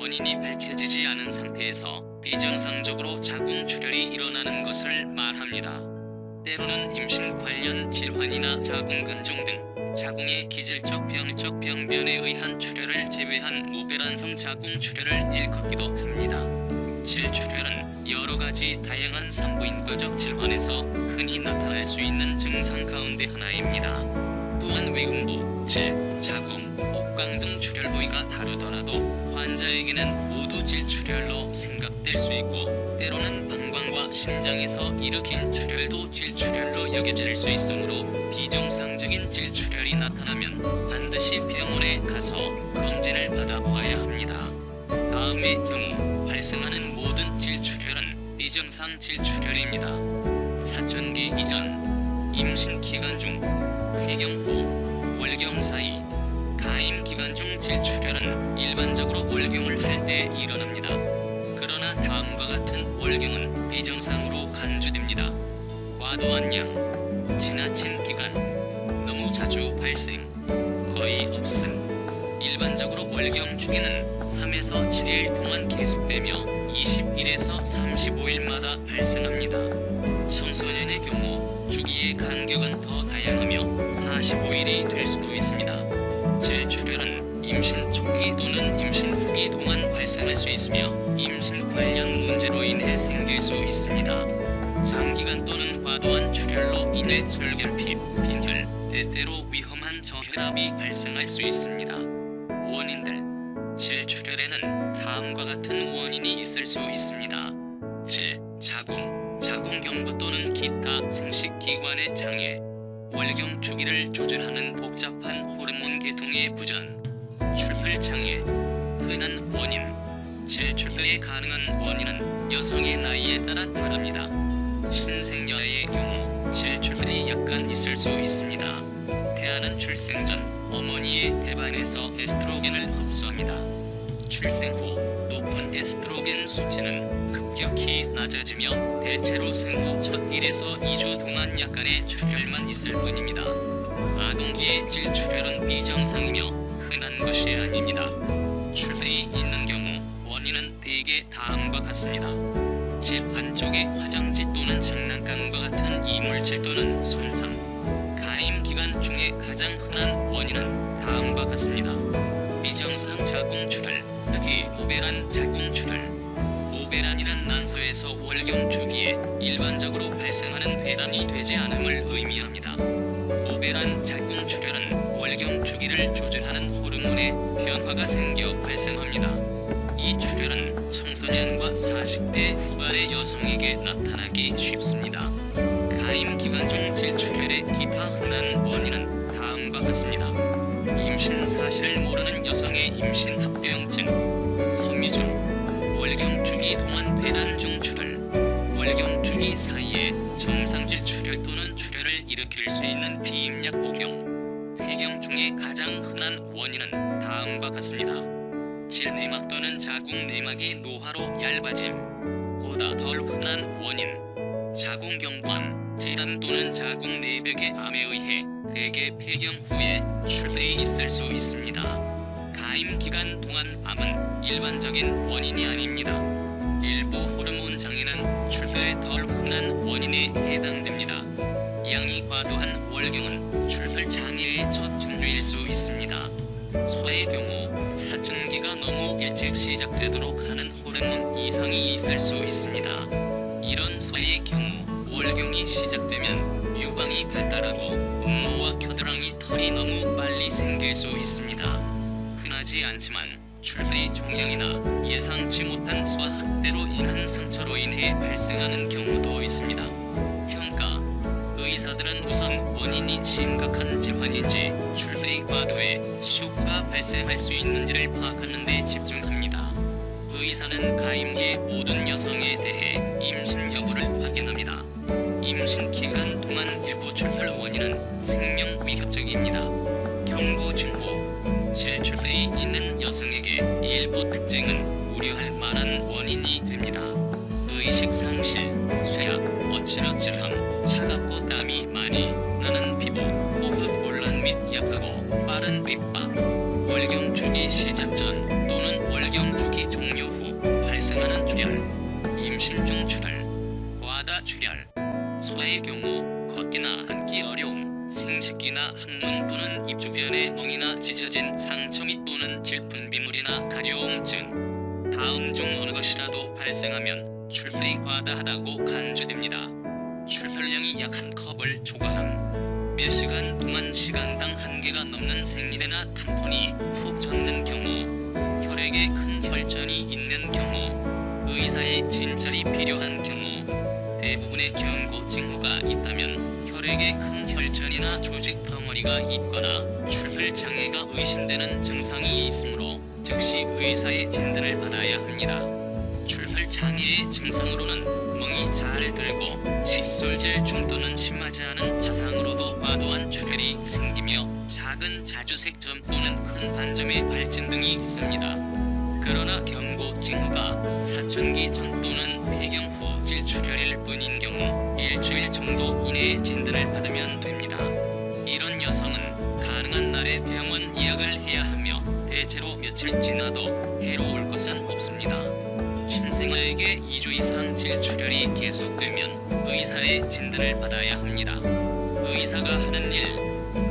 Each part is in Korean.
원인이 밝혀지지 않은 상태에서 비정상적으로 자궁출혈이 일어나는 것을 말합니다. 때로는 임신 관련 질환이나 자궁근종 등 자궁의 기질적 병적 병변에 의한 출혈을 제외한 무배란성 자궁출혈을 일컫기도 합니다. 질출혈은 여러 가지 다양한 산부인과적 질환에서 흔히 나타날 수 있는 증상 가운데 하나입니다. 또한 외음부, 질, 자궁, 복강 등 출혈 부위가 다르더라도 환자에게는 모두 질출혈로 생각될 수 있고 때로는 방광과 신장에서 일으킨 출혈도 질출혈로 여겨질 수 있으므로 비정상적인 질출혈이 나타나면 반드시 병원에 가서 검진을 받아보아야 합니다. 다음의 경우 발생하는 모든 질출혈은 비정상 질출혈입니다. 사춘기 이전, 임신 기간 중, 폐경 후, 월경 사이, 가임 기간 중 질출혈은 일반적으로 월경을 할 때 일어납니다. 그러나 다음과 같은 월경은 비정상으로 간주됩니다. 과도한 양, 지나친 기간, 너무 자주 발생, 거의 없음. 일반적으로 월경 주기는 3에서 7일 동안 계속되며 20일에서 35일마다 발생합니다. 청소년의 경우 주기의 간격은 더 다양하며 45일이 될 수도 있습니다. 질출혈은 임신 초기 또는 임신 후기 동안 발생할 수 있으며 임신 관련 문제로 인해 생길 수 있습니다. 장기간 또는 과도한 출혈로 인해 절결핍, 빈혈, 때때로 위험한 저혈압이 발생할 수 있습니다. 원인들: 질출혈에는 다음과 같은 원인이 있을 수 있습니다. 질, 자궁, 자궁경부 또는 기타 생식기관의 장애, 월경 주기를 조절하는 복잡한 호르몬 계통의 부전, 출혈장애. 흔한 원인: 질출혈에 가능한 원인은 여성의 나이에 따라 다릅니다. 신생여아의 경우 질출혈이 약간 있을 수 있습니다. 태아는 출생 전 어머니의 대반에서 에스트로겐을 흡수합니다. 출생 후 높은 에스트로겐 수치는 급격히 낮아지며 대체로 생후 첫 1에서 2주 동안 약간의 출혈만 있을 뿐입니다. 아동기의 질출혈은 비정상이며 흔한 것이 아닙니다. 출혈이 있는 경우 원인은 대개 다음과 같습니다. 질 안쪽의 화장지 또는 장난감과 같은 이물질 또는 손상. 가임 기간 중에 가장 흔한 원인은 다음과 같습니다. 비정상 자궁출혈, 특히 무배란 자궁출혈. 무배란이란 난소에서 월경 주기에 일반적으로 발생하는 배란이 되지 않음을 의미합니다. 무배란 자궁출혈은 월경 주기를 조절하는 호르몬의 변화가 생겨 발생합니다. 이 출혈은 청소년과 40대 후반의 여성에게 나타나기 쉽습니다. 가임 기간 중 질출혈의 기타 흔한 원인은 다음과 같습니다. 임신 사실을 모르는 여성의 임신 합병증, 섬유증, 월경 주기 동안 배란 중 출혈, 월경 주기 사이에 정상질 출혈 또는 출혈을 일으킬 수 있는 비임약 복용. 폐경 중에 가장 흔한 원인은 다음과 같습니다. 질내막 또는 자궁 내막이 노화로 얇아짐. 보다 덜 흔한 원인: 자궁경부암, 질암 또는 자궁 내벽의 암에 의해 대개 폐경 후에 출혈이 있을 수 있습니다. 가임 기간 동안 암은 일반적인 원인이 아닙니다. 일부 호르몬 장애는 출혈의 덜 흔한 원인에 해당됩니다. 양이 과도한 월경은 출혈 장애의 첫 징후일 수 있습니다. 소의 경우 사춘기가 너무 일찍 시작되도록 하는 호르몬 이상이 있을 수 있습니다. 이런 소의 경우 월경이 시작되면 유방이 발달하고 음모와 겨드랑이 털이 너무 빨리 생길 수 있습니다. 흔하지 않지만 출혈이 종양이나 예상치 못한 소아학대로 인한 상처로 인해 발생하는 경우도 있습니다. 평가: 의사들은 우선 원인이 심각한 질환인지 출혈이 과도해 쇼크가 발생할 수 있는지를 파악하는 데 집중합니다. 의사는 가임기의 모든 여성에 대해 임신 여부를 확인합니다. 임신 기간 동안 일부 출혈 원인은 생명 위협적입니다. 경고 징후: 질출혈이 있는 여성에게 일부 특징은 우려할 만한 원인이 됩니다. 의식 상실, 쇠약, 어지럽질함, 차갑고 땀이 많이 나는 피부, 호흡 곤란 월경 및 약하고 빠른 윗밥, 월경 주기 시작 전 또는 월경 주기 종료 후 발생하는 출혈, 임신 중 출혈, 과다 출혈, 소아의 경우 걷기나 앉기 어려움, 생식기나 항문 또는 입 주변에 멍이나 찢어진 상처 및 또는 질풍 비물이나 가려움증, 다음 중 어느 것이라도 발생하면 출혈이 과다하다고 간주됩니다. 출혈량이 약 한 컵을 초과함, 몇 시간 동안 시간당 1개가 넘는 생리대나 탐폰이 푹 젖는 경우, 혈액에 큰 혈전이 있는 경우, 의사의 진찰이 필요한 경우, 대부분의 경고 징후가 있다면 혈액에 큰 혈전이나 조직 덩어리가 있거나 출혈 장애가 의심되는 증상이 있으므로 즉시 의사의 진단을 받아야 합니다. 출혈 장애의 증상으로는 멍이 잘 들고 칫솔질 중도는 심하지 않은 자상으로도 과도한 출혈이 생기며 작은 자주색 점 또는 큰 반점의 발진 등이 있습니다. 그러나 경고 징후가 사춘기 전 또는 폐경 후 질출혈일 뿐인 경우 일주일 정도 이내에 진단을 받으면 됩니다. 이런 여성은 가능한 날에 병원 예약을 해야 하며 대체로 며칠 지나도 해로울 것은 없습니다. 신생아에게 2주 이상 질출혈이 계속되면 의사의 진단을 받아야 합니다. 의사가 하는 일,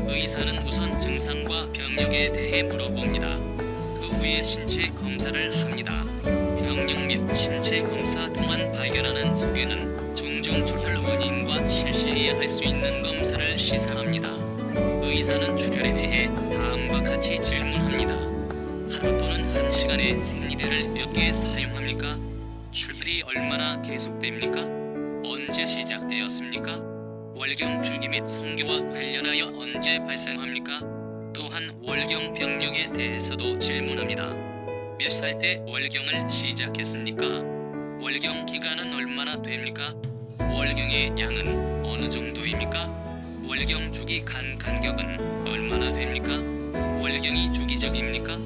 의사는 우선 증상과 병력에 대해 물어봅니다. 그 후에 신체 검사를 합니다. 병력 및 신체 검사 동안 발견하는 소견은 종종 출혈 원인과 실시해야 할 수 있는 검사를 시사합니다. 의사는 출혈에 대해 다음과 같이 질문합니다. 하루 또는 1시간에 생리대를 몇 개 사용합니까? 출혈이 얼마나 계속됩니까? 언제 시작되었습니까? 월경 주기 및 성교와 관련하여 언제 발생합니까? 또한 월경 병력에 대해서도 질문합니다. 몇 살 때 월경을 시작했습니까? 월경 기간은 얼마나 됩니까? 월경의 양은 어느 정도입니까? 월경 주기 간격은 얼마나 됩니까? 월경이 주기적입니까?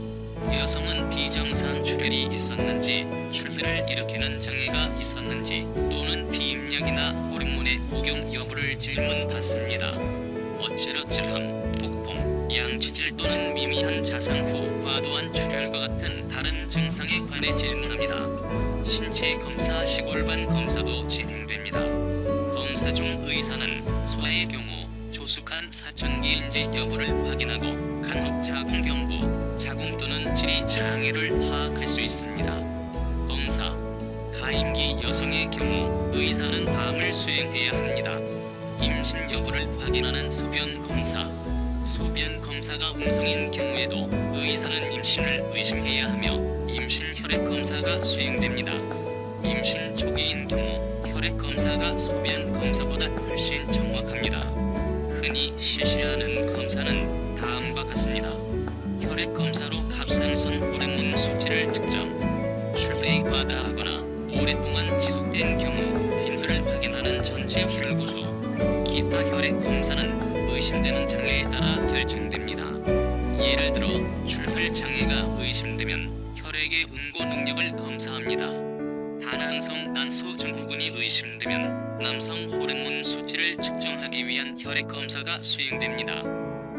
여성은 비정상 출혈이 있었는지, 출혈을 일으키는 장애가 있었는지 또는 비임약이나 호르몬의 복용 여부를 질문받습니다. 어질어질함, 복통, 양치질 또는 미미한 자상 후 과도한 출혈과 같은 다른 증상에 관해 질문합니다. 신체 검사 시골반 검사도 진행됩니다. 검사 중 의사는 소아의 경우 조숙한 사춘기인지 여부를 확인하고 간혹 자궁 경부, 자궁 또는 질이 장애를 파악할 수 있습니다. 검사, 가임기 여성의 경우 의사는 다음을 수행해야 합니다. 임신 여부를 확인하는 소변 검사, 소변 검사가 음성인 경우에도 의사는 임신을 의심해야 하며 임신 혈액 검사가 수행됩니다. 임신 초기인 경우 혈액 검사가 소변 검사보다 훨씬 정확합니다. 흔히 실시하는 검사는 다음과 같습니다. 혈액 검사로 갑상선 호르몬 수치를 측정, 출혈이 과다하거나 오랫동안 지속된 경우 빈혈을 확인하는 전체 혈구수, 기타 혈액 검사는 의심되는 장애에 따라 결정됩니다. 예를 들어 출혈 장애가 의심되면 혈액의 응고 능력을 검사합니다. 다낭성 난소 증후군이 의심되면 남성 호르몬 수치를 측정하기 위한 혈액 검사가 수행됩니다.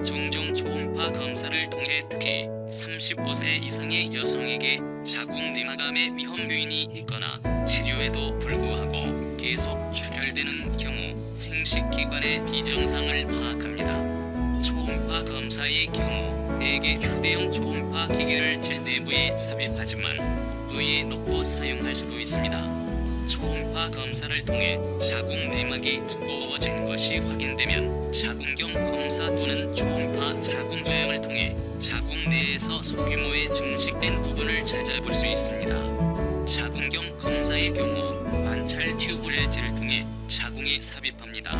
종종 초음파 검사를 통해 특히 35세 이상의 여성에게 자궁 내막암의 위험 요인이 있거나 치료에도 불구하고 계속 출혈되는 경우 생식기관의 비정상을 파악합니다. 초음파 검사의 경우 대개 휴대용 초음파 기계를 질 내부에 삽입하지만 부위에 놓고 사용할 수도 있습니다. 초음파 검사를 통해 자궁 내막이 두꺼워진 것이 확인되면 자궁경 검사 또는 초음파 자궁 조형을 통해 자궁 내에서 소규모의 증식된 부분을 찾아볼 수 있습니다. 자궁경 검사의 경우 관찰 튜브레지를 통해 자궁에 삽입합니다.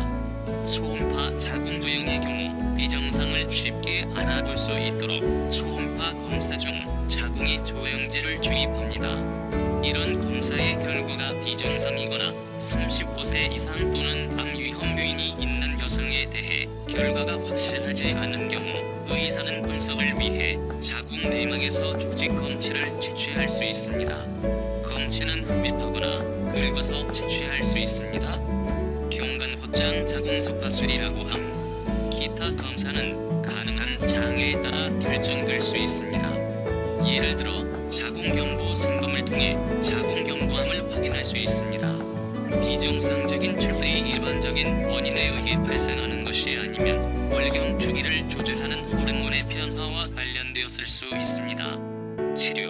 초음파 자궁 조형의 경우 비정상을 쉽게 알아볼 수 있도록 초음파 검사 중 자궁에 조형제를 주입합니다. 이런 검사의 결과가 비정상이거나 35세 이상 또는 암 위험 요인이 있는 여성에 대해 결과가 확실하지 않은 경우 의사는 분석을 위해 자궁 내막에서 조직 검체를 채취할 수 있습니다. 검체는 흡입하거나 긁어서 채취할 수 있습니다. 경관 확장 자궁 소파술이라고 함. 기타 검사는 간 가능한 장애에 따라 결정될 수 있습니다. 예를 들어 자궁경부 생검을 통해 자궁경부암을 확인할 수 있습니다. 비정상적인 출혈이 일반적인 원인에 의해 발생하는 것이 아니면 월경 주기를 조절하는 호르몬의 변화와 관련되었을 수 있습니다. 치료: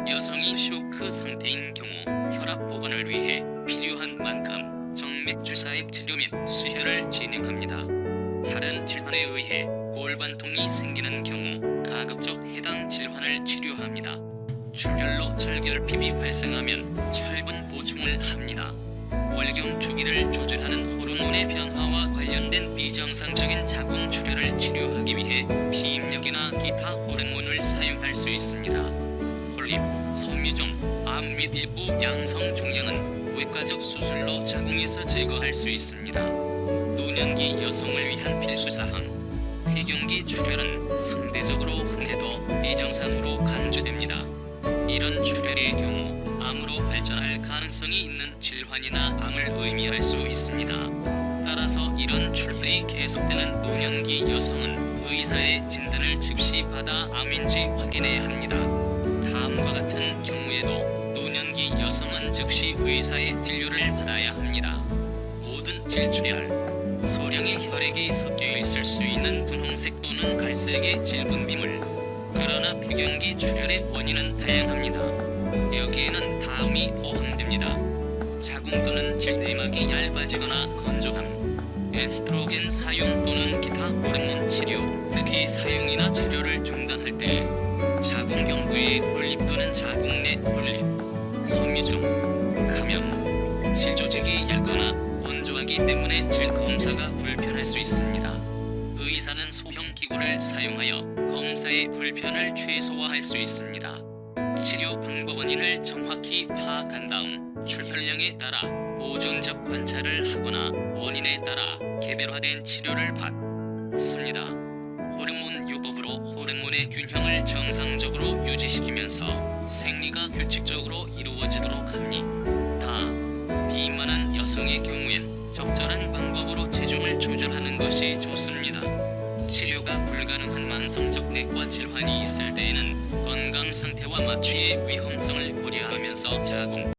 여성이 쇼크 상태인 경우 혈압 보건을 위해 필요한 만큼 정맥 주사액 치료 및 수혈을 진행합니다. 다른 질환에 의해 골반통이 생기는 경우 가급적 해당 질환을 치료합니다. 출혈로 철결핍이 발생하면 철분 보충을 합니다. 월경 주기를 조절하는 호르몬의 변화와 관련된 비정상적인 자궁 출혈을 치료하기 위해 피임약이나 기타 호르몬을 사용할 수 있습니다. 홀립, 섬유종, 암 및 일부 양성 종양은 외과적 수술로 자궁에서 제거할 수 있습니다. 노년기 여성을 위한 필수사항: 폐경기 출혈은 상대적으로 흔해도 비정상으로 간주됩니다. 이런 출혈의 경우 암으로 발전할 가능성이 있는 질환이나 암을 의미할 수 있습니다. 따라서 이런 출혈이 계속되는 노년기 여성은 의사의 진단을 즉시 받아 암인지 확인해야 합니다. 다음과 같은 경우에도 노년기 여성은 즉시 의사의 진료를 받아야 합니다. 모든 질출혈: 소량의 혈액이 섞여 있을 수 있는 분홍색 또는 갈색의 질분비물. 그러나 폐경기 출혈의 원인은 다양합니다. 여기에는 다음이 포함됩니다. 자궁 또는 질내막이 얇아지거나 건조함, 에스트로겐 사용 또는 기타 호르몬 치료, 특히 사용이나 치료를 중단할 때, 자궁경부의 분립 또는 자궁 내 분립, 섬유종, 감염, 질 조직이 얇거나 건조하기 때문에 질 검사가 불편할 수 있습니다. 의사는 소형 기구를 사용하여 검사의 불편을 최소화할 수 있습니다. 치료 방법은 이를 정확히 파악한 다음 출혈량에 따라 보존적 관찰을 하거나 원인에 따라 개별화된 치료를 받습니다. 호르몬 요법으로 호르몬의 균형을 정상적으로 유지시키면서 생리가 규칙적으로 이루어지도록 합니다. 비만한 여성의 경우엔 적절한 방법으로 체중을 조절하는 것이 좋습니다. 치료가 불가능한 만성적 내과 질환이 있을 때에는 건강 상태와 마취의 위험성을 고려하면서 자궁